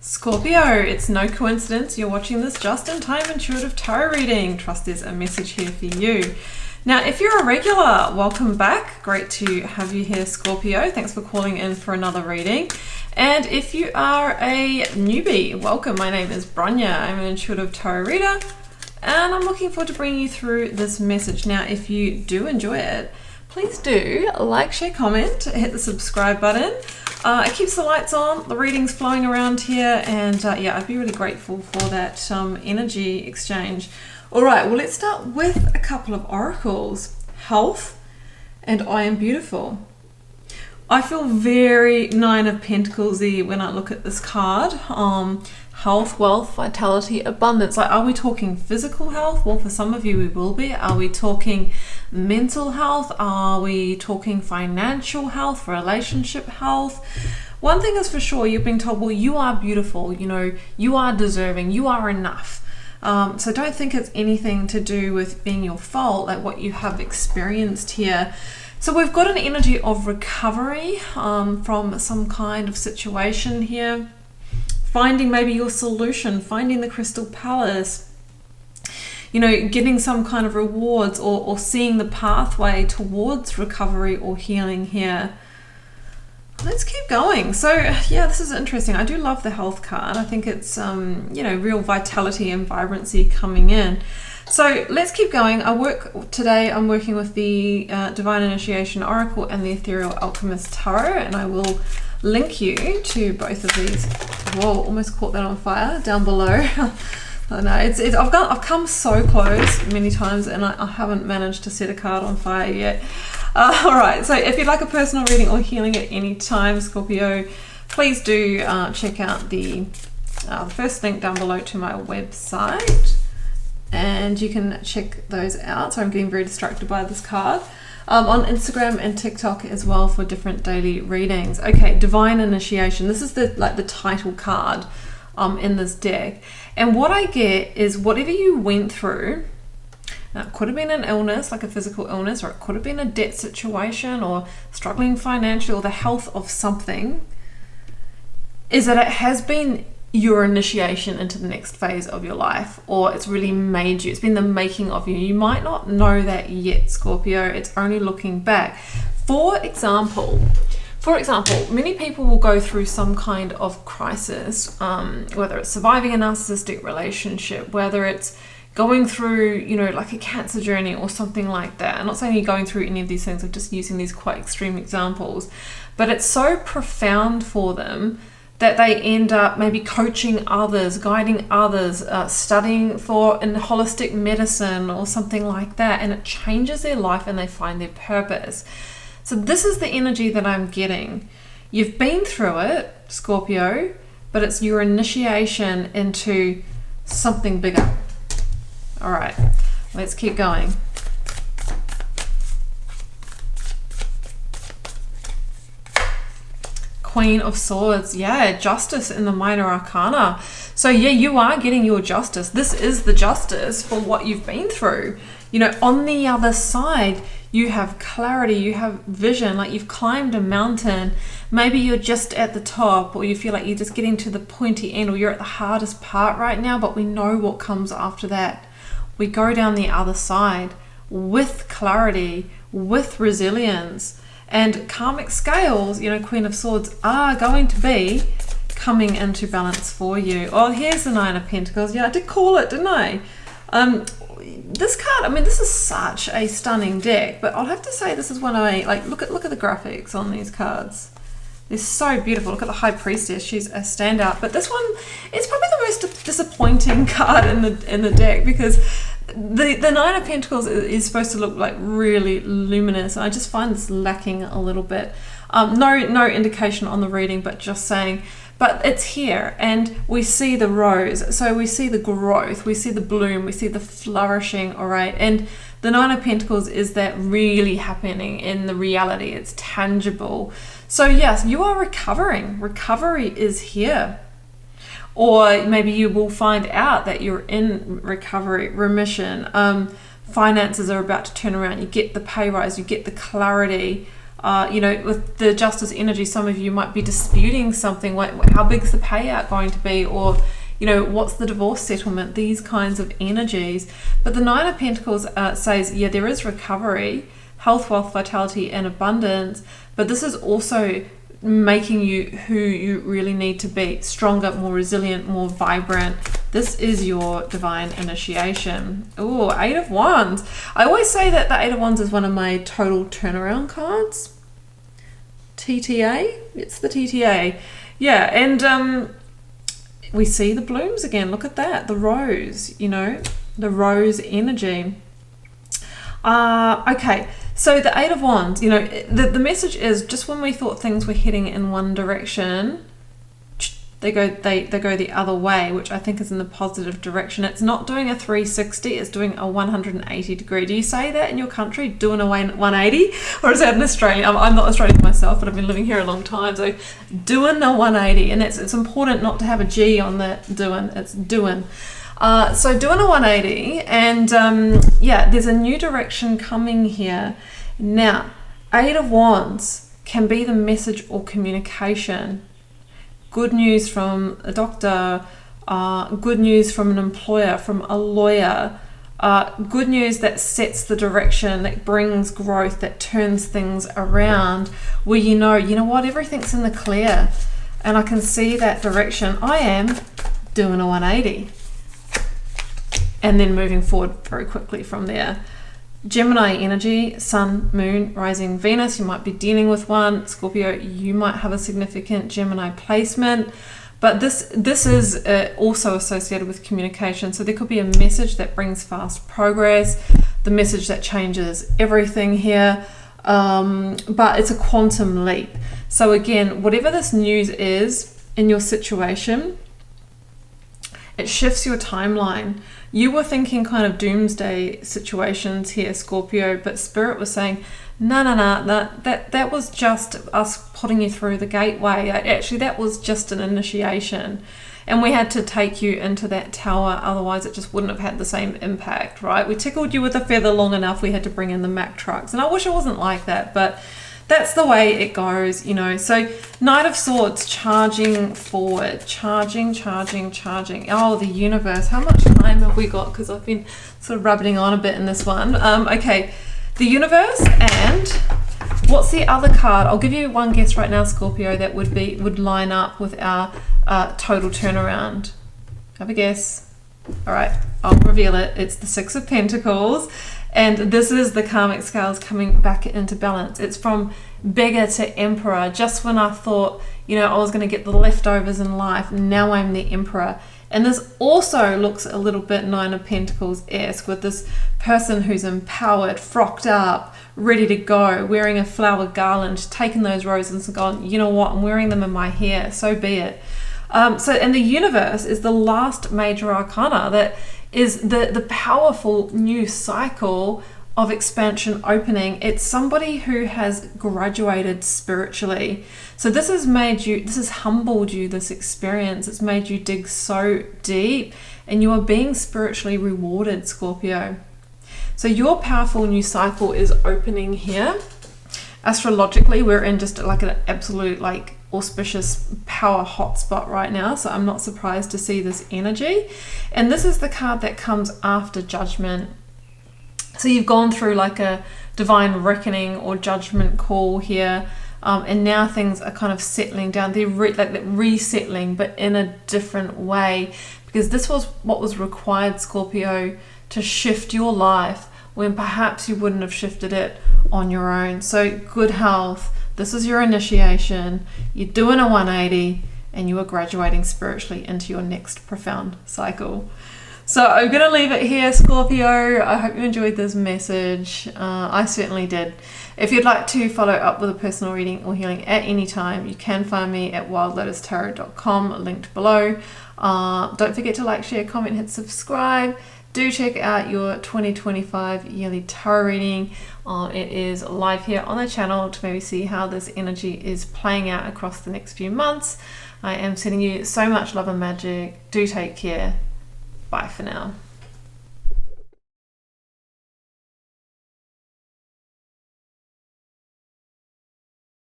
Scorpio, it's no coincidence you're watching this just-in-time intuitive tarot reading. Trust there's a message here for you. Now, if you're a regular, welcome back. Great to have you here, Scorpio. Thanks for calling in for another reading. And if you are a newbie, welcome. My name is BRONYA. I'm an intuitive tarot reader, and I'm looking forward to bringing you through this message. Now, if you do enjoy it, please do like, share, comment, hit the subscribe button. It keeps the lights on, the readings flowing around here, and yeah, I'd be really grateful for that energy exchange. All right, well, let's start with a couple of oracles. Health and I am beautiful. I feel very Nine of Pentacles-y when I look at this card. Health, wealth, vitality, abundance. Like, are we talking physical health? Well, for some of you we will be. Are we talking mental health? Are we talking financial health, relationship health? One thing is for sure, you're being told, well, you are beautiful, you know, you are deserving, you are enough. So don't think it's anything to do with being your fault, like what you have experienced here. So we've got an energy of recovery from some kind of situation here. Finding maybe your solution, finding the crystal palace, you know, getting some kind of rewards or seeing the pathway towards recovery or healing here. Let's keep going. So yeah, this is interesting. I do love the health card. I think it's, you know, real vitality and vibrancy coming in. So let's keep going. I'm working with the Divine Initiation Oracle and the Ethereal Alchemist Tarot, and I will link you to both of these. Whoa, almost caught that on fire down below. Oh no, I've come so close many times, and I haven't managed to set a card on fire yet. All right, so if you'd like a personal reading or healing at any time, Scorpio, please do check out the first link down below to my website, and you can check those out. So I'm getting very distracted by this card. On Instagram and TikTok as well for different daily readings. Okay, Divine Initiation. This is the title card in this deck. And what I get is whatever you went through, now it could have been an illness, like a physical illness, or it could have been a debt situation or struggling financially or the health of something, is that it has been your initiation into the next phase of your life, or it's really made you, it's been the making of you. You might not know that yet, Scorpio. It's only looking back. For example, many people will go through some kind of crisis, whether it's surviving a narcissistic relationship, whether it's going through, you know, like a cancer journey or something like that. I'm not saying you're going through any of these things, I'm just using these quite extreme examples, but it's so profound for them that they end up maybe coaching others, guiding others, studying in holistic medicine or something like that, and it changes their life and they find their purpose. So this is the energy that I'm getting. You've been through it, Scorpio, but it's your initiation into something bigger. All right, let's keep going. Queen of Swords, yeah, justice in the minor arcana. So yeah, you are getting your justice. This is the justice for what you've been through. You know, on the other side, you have clarity, you have vision, like you've climbed a mountain. Maybe you're just at the top, or you feel like you're just getting to the pointy end, or you're at the hardest part right now, but we know what comes after that. We go down the other side with clarity, with resilience. And karmic scales, you know, Queen of Swords, are going to be coming into balance for you. Oh, here's the Nine of Pentacles. Yeah, I did call it, didn't I? This card, I mean, this is such a stunning deck, but I'll have to say this is one of my, like, look at the graphics on these cards. They're so beautiful. Look at the High Priestess. She's a standout. But this one is probably the most disappointing card in the deck, because the Nine of Pentacles is supposed to look like really luminous, and I just find this lacking a little bit. No indication on the reading, but just saying. But it's here, and we see the rose, so we see the growth, we see the bloom, we see the flourishing, all right? And the Nine of Pentacles is that really happening in the reality. It's tangible. So yes, you are recovering. Recovery is here. Or maybe you will find out that you're in recovery, remission. Finances are about to turn around. You get the pay rise, you get the clarity. You know, with the Justice energy, some of you might be disputing something, like how big's the payout going to be, or you know, what's the divorce settlement, these kinds of energies. But the Nine of Pentacles says, yeah, there is recovery, health, wealth, vitality, and abundance, but this is also making you who you really need to be: stronger, more resilient, more vibrant. This is your divine initiation. Oh, Eight of Wands. I always say that the Eight of Wands is one of my total turnaround cards. TTA? It's the TTA. Yeah, and we see the blooms again. Look at that. The rose, you know, the rose energy. Okay, so the Eight of Wands, you know, the message is, just when we thought things were heading in one direction, they go the other way, which I think is in the positive direction. It's not doing a 360, it's doing a 180 degree. Do you say that in your country, doing a 180? Or is that in Australia? I'm not Australian myself, but I've been living here a long time. So doing a 180, and it's important not to have a G on that doing, it's doing. So doing a 180, and yeah, there's a new direction coming here. Now, Eight of Wands can be the message or communication. Good news from a doctor, good news from an employer, from a lawyer, good news that sets the direction, that brings growth, that turns things around, where you know what, everything's in the clear, and I can see that direction. I am doing a 180. And then moving forward very quickly from there. Gemini energy, Sun, Moon, Rising, Venus. You might be dealing with one. Scorpio, you might have a significant Gemini placement. But this is also associated with communication. So there could be a message that brings fast progress, the message that changes everything here. But it's a quantum leap. So again, whatever this news is in your situation, it shifts your timeline. You were thinking kind of doomsday situations here, Scorpio, but Spirit was saying, no, that was just us putting you through the gateway. Actually, that was just an initiation. And we had to take you into that tower, otherwise it just wouldn't have had the same impact, right? We tickled you with a feather long enough, we had to bring in the Mack trucks. And I wish it wasn't like that, but that's the way it goes, you know. So Knight of Swords, charging forward, charging. Oh, the universe. How much time have we got? Because I've been sort of rubbing on a bit in this one. Okay, the universe, and what's the other card? I'll give you one guess right now, Scorpio, that would line up with our total turnaround. Have a guess. All right, I'll reveal it. It's the Six of Pentacles. And this is the karmic scales coming back into balance. It's from beggar to emperor. Just when I thought, you know, I was going to get the leftovers in life, now I'm the emperor. And this also looks a little bit Nine of Pentacles-esque, with this person who's empowered, frocked up, ready to go, wearing a flower garland, taking those roses and going, you know what, I'm wearing them in my hair, so be it. And the universe is the last major arcana that is the powerful new cycle of expansion opening. It's somebody who has graduated spiritually. So this has humbled you, this experience. It's made you dig so deep, and you are being spiritually rewarded, Scorpio. So your powerful new cycle is opening here. Astrologically, we're in just like an absolute auspicious power hotspot right now, so I'm not surprised to see this energy. And this is the card that comes after judgment. So you've gone through like a divine reckoning or judgment call here, and now things are kind of settling down. They're resettling, but in a different way, because this was what was required, Scorpio, to shift your life when perhaps you wouldn't have shifted it on your own. So good health, this is your initiation, you're doing a 180, and you are graduating spiritually into your next profound cycle. So I'm going to leave it here, Scorpio. I hope you enjoyed this message. I certainly did. If you'd like to follow up with a personal reading or healing at any time, you can find me at wildlotustarot.com, linked below. Don't forget to like, share, comment, hit subscribe. Do check out your 2025 yearly tarot reading. It is live here on the channel to maybe see how this energy is playing out across the next few months. I am sending you so much love and magic. Do take care. Bye for now.